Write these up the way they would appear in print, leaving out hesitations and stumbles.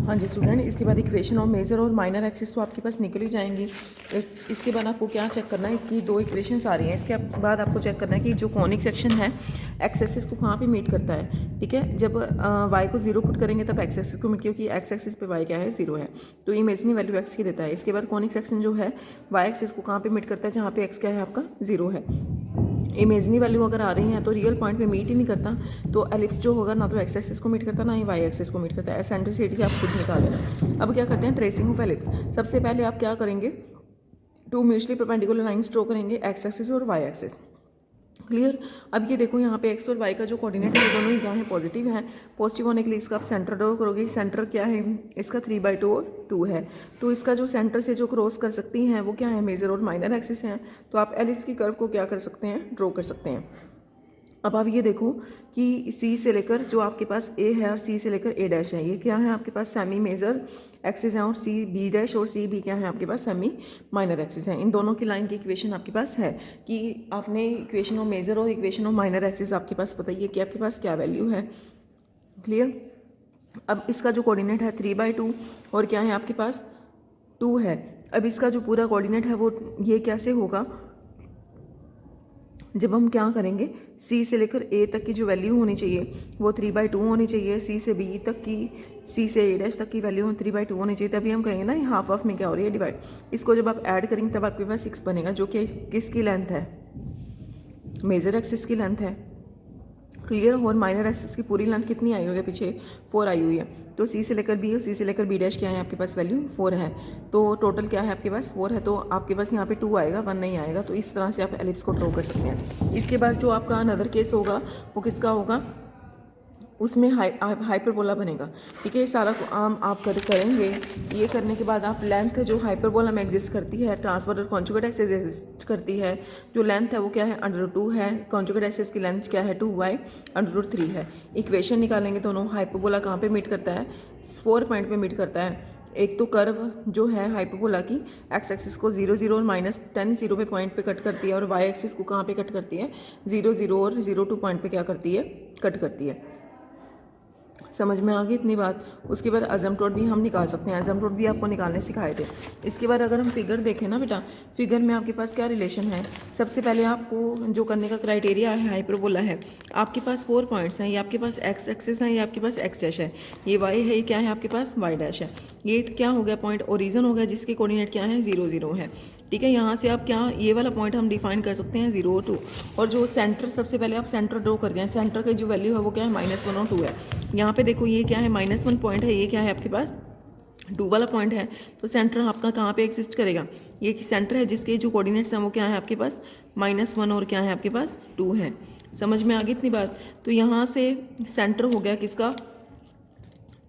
हाँ जी स्टूडेंट, इसके बाद इक्वेशन ऑफ मेजर और माइनर एक्सिस तो आपके पास निकल ही जाएंगी। इसके बाद आपको क्या चेक करना है, इसकी दो इक्वेशंस आ रही हैं। इसके बाद आपको चेक करना है कि जो कॉनिक सेक्शन है एक्स एक्सिस को कहाँ पे मीट करता है। ठीक है, जब वाई को 0 पुट करेंगे तब एक्स एक्सिस को मीट, क्योंकि एक्स एक्सिस पे वाई क्या है 0 है, तो इमेजिनरी वैल्यू एक्स की देता है। इसके बाद कॉनिक सेक्शन जो है वाई एक्सिस को कहाँ पे मीट करता है, जहाँ पे एक्स क्या है आपका 0 है। इमेजनी वैल्यू अगर आ रही हैं तो रियल पॉइंट पे मीट ही नहीं करता, तो एलिप्स जो होगा ना तो एक्स एक्सिस को मीट करता ना ही वाई एक्सिस को मीट करता है। एसेंट्रिसिटी आप खुद निकाल लेना। अब क्या करते हैं, ट्रेसिंग ऑफ एलिप्स। सबसे पहले आप क्या करेंगे, two mutually perpendicular lines draw करेंगे, एक्स एक्सिस और वाई एक्सिस। क्लियर। अब ये देखो यहाँ पे एक्स और वाई का जो कोऑर्डिनेट है ये दोनों ही क्या है, पॉजिटिव है। पॉजिटिव होने के लिए इसका आप सेंटर ड्रॉ करोगे। सेंटर क्या है इसका 3/2 और 2 है, तो इसका जो सेंटर से जो क्रॉस कर सकती हैं वो क्या है, मेजर और माइनर एक्सिस हैं। तो आप एलिप्स की कर्व को क्या कर सकते हैं, ड्रॉ कर सकते हैं। अब आप ये देखो कि सी से लेकर जो आपके पास ए है और सी से लेकर ए डैश है, ये क्या है आपके पास सेमी मेजर एक्सिस है, और सी बी डैश और सी बी क्या है आपके पास सेमी माइनर एक्सिस है। इन दोनों की लाइन की इक्वेशन आपके पास है कि आपने इक्वेशन ऑफ मेजर और इक्वेशन ऑफ माइनर एक्सिस आपके पास बताइए कि आपके पास क्या वैल्यू है। क्लियर। अब इसका जो कोऑर्डिनेट है 3/2 और क्या है आपके पास 2 है। अब इसका जो पूरा कोऑर्डिनेट है वो ये कैसे होगा, जब हम क्या करेंगे, सी से लेकर ए तक की जो वैल्यू होनी चाहिए वो 3/2 होनी चाहिए। सी से बी तक की, सी से ए डैश तक की वैल्यू 3/2 होनी चाहिए, तभी हम कहेंगे ना हाफ ऑफ में क्या हो रही है, डिवाइड। इसको जब आप ऐड करेंगे तब आपके पास 6 बनेगा, जो कि किसकी लेंथ है, मेजर एक्सिस की लेंथ है। क्लियर। और माइनर एक्सिस की पूरी लेंथ कितनी आई हुई है, पीछे 4 आई हुई है। तो सी से लेकर बी और सी से लेकर बी डैश क्या है आपके पास वैल्यू 4 है, तो टोटल क्या है आपके पास 4 है। तो आपके पास यहाँ पे 2 आएगा, 1 नहीं आएगा। तो इस तरह से आप एलिप्स को ड्रॉ कर सकते हैं। इसके बाद जो आपका अनदर केस होगा वो किसका होगा, उसमें हाइपरबोला बनेगा। ठीक है, ये सारा आम आप करेंगे। ये करने के बाद आप लेंथ जो हाइपरबोला में एग्जिस्ट करती है, ट्रांसफर और कॉन्जुगेट एक्सिस एग्जिस्ट करती है, जो लेंथ है वो क्या है √2 है। कॉन्जुगेट एक्सिस की लेंथ क्या है 2y√3 है। इक्वेशन निकालेंगे दोनों, हाइपरबोला कहाँ पे मीट करता है, 4 पॉइंट पे मीट करता है। एक तो कर्व जो है हाइपरबोला की एक्स एक्सिस को 0 0 और -10 0 पे पॉइंट पे कट करती है, और वाई एक्सिस को कहाँ पे कट करती है, 0 0 और 0 2 पॉइंट पे क्या करती है, कट करती है। समझ में आ गई इतनी बात। उसके बाद अजम्पटोड भी हम निकाल सकते हैं, अजम्पटोड भी आपको निकालने सिखाए थे। इसके बाद अगर हम फिगर देखें ना बेटा, फिगर में आपके पास क्या रिलेशन है, सबसे पहले आपको जो करने का क्राइटेरिया है हाइपरबोला है। आपके पास 4 पॉइंट्स हैं, ये आपके पास एक्स एक्सिस है, ये आपके पास एक्स डैश है, ये वाई है, ये क्या है आपके पास वाई डैश है। ये क्या हो गया, पॉइंट ओरिजिन हो गया जिसके कोऑर्डिनेट क्या है 0 0 है। ठीक है, यहाँ से आप क्या, ये वाला पॉइंट हम डिफाइन कर सकते हैं 0 और 2। और जो सेंटर, सबसे पहले आप सेंटर ड्रॉ कर दें। सेंटर की जो वैल्यू है वो क्या है -1 और 2 है। यहाँ पे देखो ये क्या है -1 पॉइंट है, ये क्या है आपके पास 2 वाला पॉइंट है। तो सेंटर आपका कहाँ पे एग्जिस्ट करेगा, ये सेंटर है जिसके जो कोऑर्डिनेट्स हैं वो क्या है आपके पास -1 और क्या है आपके पास 2 है। समझ में आ गई इतनी बात। तो यहाँ से सेंटर हो गया किसका,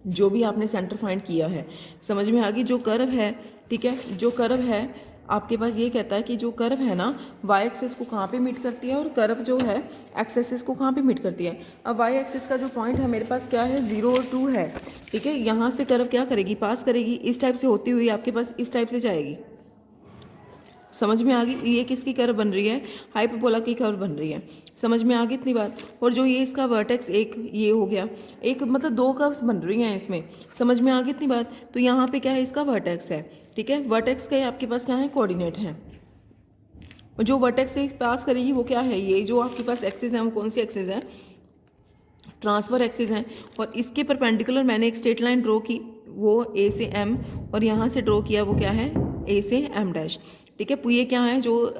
जो भी आपने सेंटर फाइंड किया है। समझ में आ गई। जो कर्व है, ठीक है, जो कर्व है आपके पास ये कहता है कि जो कर्व है ना वाई एक्सिस को कहाँ पे मीट करती है, और कर्व जो है एक्स एक्सिस को कहाँ पे मीट करती है। अब वाई एक्सिस का जो पॉइंट है मेरे पास क्या है 0 और 2 है। ठीक है, यहाँ से कर्व क्या करेगी, पास करेगी, इस टाइप से होती हुई आपके पास इस टाइप से जाएगी। समझ में आ गई। ये किसकी कर्व बन रही है, हाइपरबोला की कर्व बन रही है। समझ में आ गई इतनी बात। और जो ये इसका वर्टेक्स एक ये हो गया, एक मतलब 2 कर्व्स बन रही हैं इसमें। समझ में आ गई इतनी बात। तो यहाँ पे क्या है, इसका वर्टेक्स है। ठीक है, वर्टेक्स का आपके पास क्या है, कोऑर्डिनेट है। और जो वर्टेक्स से पास करेगी वो क्या है, ये जो आपके पास एक्सिस है वो कौन सी एक्सिस है, ट्रांसफर एक्सिस है। और इसके परपेंडिकुलर मैंने एक स्ट्रेट लाइन ड्रॉ की, वो ए से एम, और यहाँ से ड्रॉ किया वो क्या है ए से एम डैश। ठीक है, ये क्या है, जो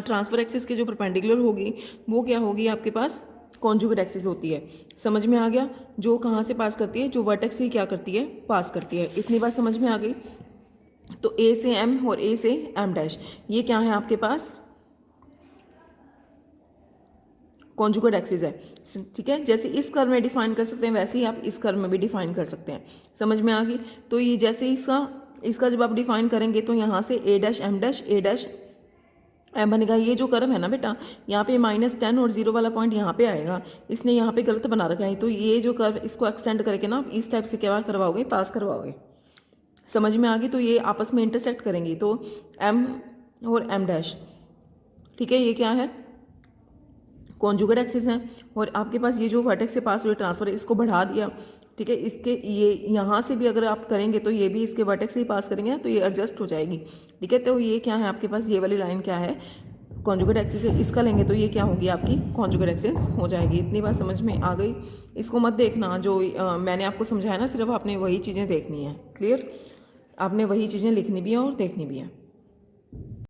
ट्रांसफर एक्सिस के जो परपेंडिकुलर होगी वो क्या होगी आपके पास कॉन्जुगेट एक्सिस होती है। समझ में आ गया। जो कहाँ से पास करती है, जो वर्टेक्स से क्या करती है, पास करती है। इतनी बात समझ में आ गई। तो ए से एम और ए से एम डैश ये क्या है आपके पास कॉन्जुगेट एक्सिस है। ठीक है, जैसे इस कर्व में डिफाइन कर सकते हैं वैसे ही आप इस कर्व में भी डिफाइन कर सकते हैं। समझ में आ गई। तो ये जैसे इसका जब आप डिफाइन करेंगे तो यहाँ से ए डैश एम बनेगा। ये जो कर्व है ना बेटा, यहाँ पे -10 और 0 वाला पॉइंट यहाँ पे आएगा, इसने यहाँ पे गलत बना रखा है। तो ये जो कर्व इसको एक्सटेंड करके ना आप इस टाइप से क्या करवाओगे, पास करवाओगे। समझ में आ गई। तो ये आपस में इंटरसेक्ट करेंगी, तो एम और एम डैश, ठीक है, ये क्या है कॉन्जुगेट एक्सिस है। और आपके पास ये जो वर्टेक्स से पास हुए ट्रांसफर है, इसको बढ़ा दिया ठीक है। इसके ये यहाँ से भी अगर आप करेंगे तो ये भी इसके वर्टेक्स से ही पास करेंगे ना, तो ये एडजस्ट हो जाएगी। ठीक है, तो ये क्या है आपके पास, ये वाली लाइन क्या है, कॉन्जुगेट एक्सिस है, इसका लेंगे तो ये क्या होगी आपकी कॉन्जुगेट एक्सिस हो जाएगी। इतनी बात समझ में आ गई। इसको मत देखना जो मैंने आपको समझाया ना, सिर्फ आपने वही चीज़ें देखनी है। क्लियर? आपने वही चीज़ें लिखनी भी है और देखनी भी है।